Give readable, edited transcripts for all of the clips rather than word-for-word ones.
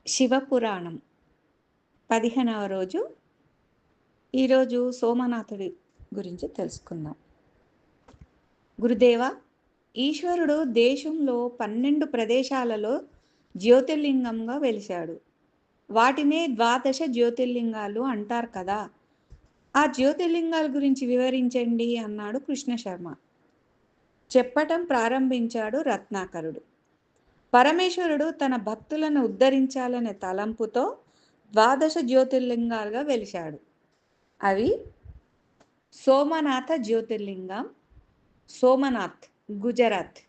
శివపురాణం 15వ రోజు. ఈరోజు సోమనాథుడి గురించి తెలుసుకుందాం. గురుదేవ, ఈశ్వరుడు దేశంలో 12 ప్రదేశాలలో జ్యోతిర్లింగంగా వెలిశాడు. వాటినే ద్వాదశ జ్యోతిర్లింగాలు అంటారు కదా. ఆ జ్యోతిర్లింగాల గురించి వివరించండి అన్నాడు కృష్ణ శర్మ. చెప్పటం ప్రారంభించాడు రత్నాకరుడు. పరమేశ్వరుడు తన భక్తులను ఉద్ధరించాలనే తలంపుతో ద్వాదశ జ్యోతిర్లింగాలుగా వెలిశాడు. అవి సోమనాథ జ్యోతిర్లింగం, సోమనాథ్ గుజరాత్;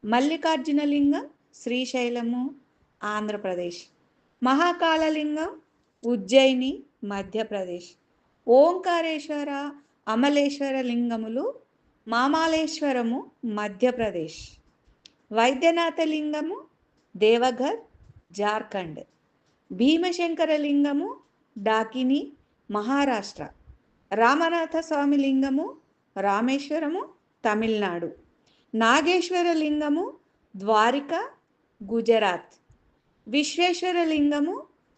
మల్లికార్జునలింగం శ్రీశైలము ఆంధ్రప్రదేశ్; మహాకాళలింగం ఉజ్జయిని మధ్యప్రదేశ్; ఓంకారేశ్వర అమలేశ్వర లింగములు మామలేశ్వరము మధ్యప్రదేశ్; వైద్యనాథలింగము దేవఘర్ జార్ఖండ్; భీమశంకర లింగము డాకిని మహారాష్ట్ర; రామనాథ స్వామి లింగము రామేశ్వరము తమిళనాడు; నాగేశ్వర లింగము ద్వారిక గుజరాత్; విశ్వేశ్వర లింగము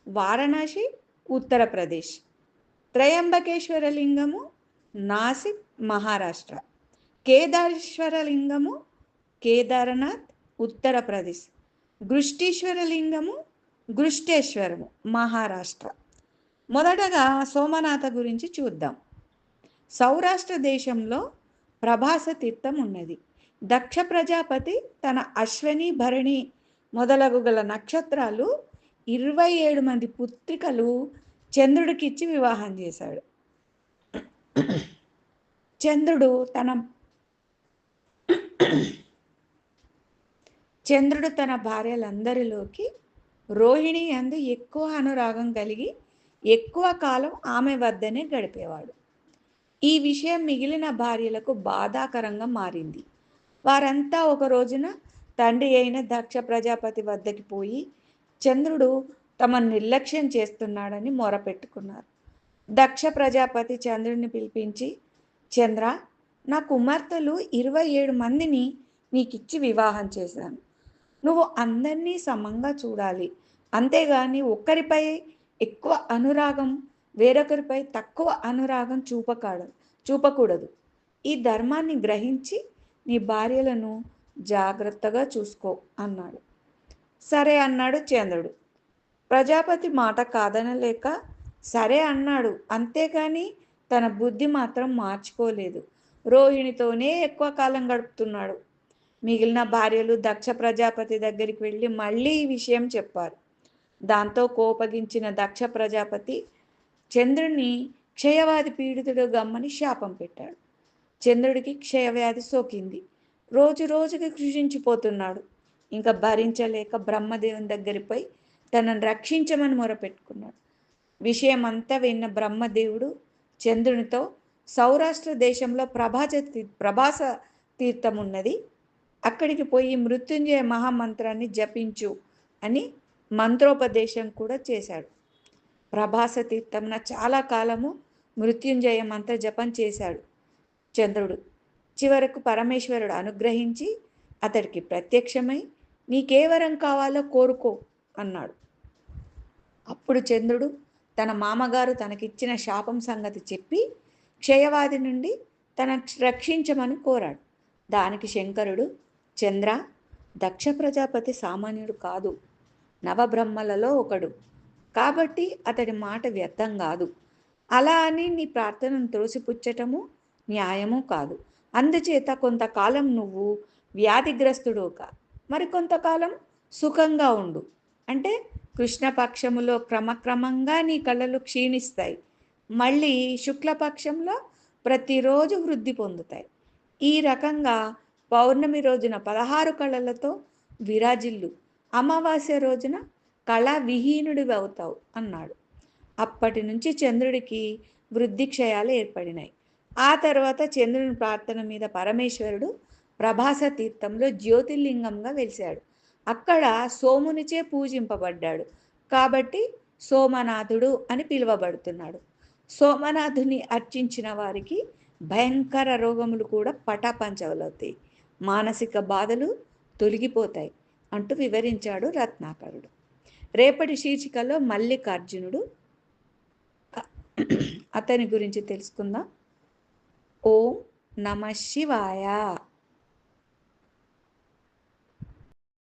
వారణాసి ఉత్తరప్రదేశ్; త్రయంబకేశ్వర లింగము నాసిక్ మహారాష్ట్ర; కేదారేశ్వర లింగము కేదారనాథ్ ఉత్తరప్రదేశ్; గృష్టీశ్వర లింగము గృష్టేశ్వరము మహారాష్ట్ర. మొదటగా సోమనాథ గురించి చూద్దాం. సౌరాష్ట్ర దేశంలో ప్రభాస తీర్థం ఉన్నది. దక్ష ప్రజాపతి తన అశ్వని భరణి మొదలగు గల నక్షత్రాలు 27 మంది పుత్రికలు చంద్రుడికిచ్చి వివాహం చేశాడు. చంద్రుడు తన భార్యలందరిలోకి రోహిణి యందు ఎక్కువ అనురాగం కలిగి ఎక్కువ కాలం ఆమె వద్దనే గడిపేవాడు. ఈ విషయం మిగిలిన భార్యలకు బాధాకరంగా మారింది. వారంతా ఒక రోజున తండ్రి అయిన దక్ష ప్రజాపతి వద్దకి పోయి చంద్రుడు తమను నిర్లక్ష్యం చేస్తున్నాడని మొరపెట్టుకున్నారు. దక్ష ప్రజాపతి చంద్రుడిని పిలిపించి, చంద్ర, నా కుమార్తెలు 27 మందిని నీకిచ్చి వివాహం చేశాను. నువ్వు అందరినీ సమంగా చూడాలి. అంతేగాని ఒక్కరిపై ఎక్కువ అనురాగం, వేరొకరిపై తక్కువ అనురాగం చూపకూడదు. ఈ ధర్మాన్ని గ్రహించి నీ భార్యలను జాగ్రత్తగా చూసుకో అన్నాడు. సరే అన్నాడు చంద్రుడు. ప్రజాపతి మాట కాదనలేక సరే అన్నాడు. అంతేకాని తన బుద్ధి మాత్రం మార్చుకోలేదు. రోహిణితోనే ఎక్కువ కాలం గడుపుతున్నాడు. మిగిలిన భార్యలు దక్ష ప్రజాపతి దగ్గరికి వెళ్ళి మళ్ళీ ఈ విషయం చెప్పారు. దాంతో కోపగించిన దక్ష ప్రజాపతి చంద్రుడిని క్షయవ్యాధి పీడితుడు గమ్మని శాపం పెట్టాడు. చంద్రుడికి క్షయవ్యాధి సోకింది. రోజు రోజుకి కృషించిపోతున్నాడు. ఇంకా భరించలేక బ్రహ్మదేవుని దగ్గరిపై తనను రక్షించమని మొరపెట్టుకున్నాడు. విషయం అంతా విన్న బ్రహ్మదేవుడు చంద్రునితో, సౌరాష్ట్ర దేశంలో ప్రభాస తీర్థం ఉన్నది, అక్కడికి పోయి మృత్యుంజయ మహామంత్రాన్ని జపించు అని మంత్రోపదేశం కూడా చేశాడు. ప్రభాస తీర్థంన చాలా కాలము మృత్యుంజయ మంత్ర జపం చేశాడు చంద్రుడు. చివరకు పరమేశ్వరుడు అనుగ్రహించి అతడికి ప్రత్యక్షమై నీకే వరం కావాలో కోరుకో అన్నాడు. అప్పుడు చంద్రుడు తన మామగారు తనకిచ్చిన శాపం సంగతి చెప్పి క్షయవాది నుండి తన రక్షించమని కోరాడు. దానికి శంకరుడు, చంద్ర, దక్ష ప్రజాపతి సామాన్యుడు కాదు, నవబ్రహ్మలలో ఒకడు. కాబట్టి అతడి మాట వ్యర్థం కాదు. అలా అని నీ ప్రార్థనను త్రోసిపుచ్చటము న్యాయము కాదు. అందుచేత కొంతకాలం నువ్వు వ్యాధిగ్రస్తుడుగా, మరి కొంతకాలం సుఖంగా ఉండు. అంటే కృష్ణపక్షములో క్రమక్రమంగా నీ కళలు క్షీణిస్తాయి, మళ్ళీ శుక్లపక్షంలో ప్రతిరోజు వృద్ధి పొందుతాయి. ఈ రకంగా పౌర్ణమి రోజున 16 కళలతో విరాజిల్లు, అమావాస్య రోజున కళా విహీనుడివి అవుతావు అన్నాడు. అప్పటి నుంచి చంద్రుడికి వృద్ధి క్షయాలు ఏర్పడినాయి. ఆ తర్వాత చంద్రుని ప్రార్థన మీద పరమేశ్వరుడు ప్రభాస తీర్థంలో జ్యోతిర్లింగంగా వెలిశాడు. అక్కడ సోమునిచే పూజింపబడ్డాడు కాబట్టి సోమనాథుడు అని పిలువబడుతున్నాడు. సోమనాథుని అర్చించిన వారికి భయంకర రోగములు కూడా పటాపంచలవుతాయి, మానసిక బాధలు తొలగిపోతాయి అంటూ వివరించాడు రత్నాకరుడు. రేపటి శీర్షికలో మల్లికార్జునుడు, అతని గురించి తెలుసుకుందాం. ఓం నమ శివాయ.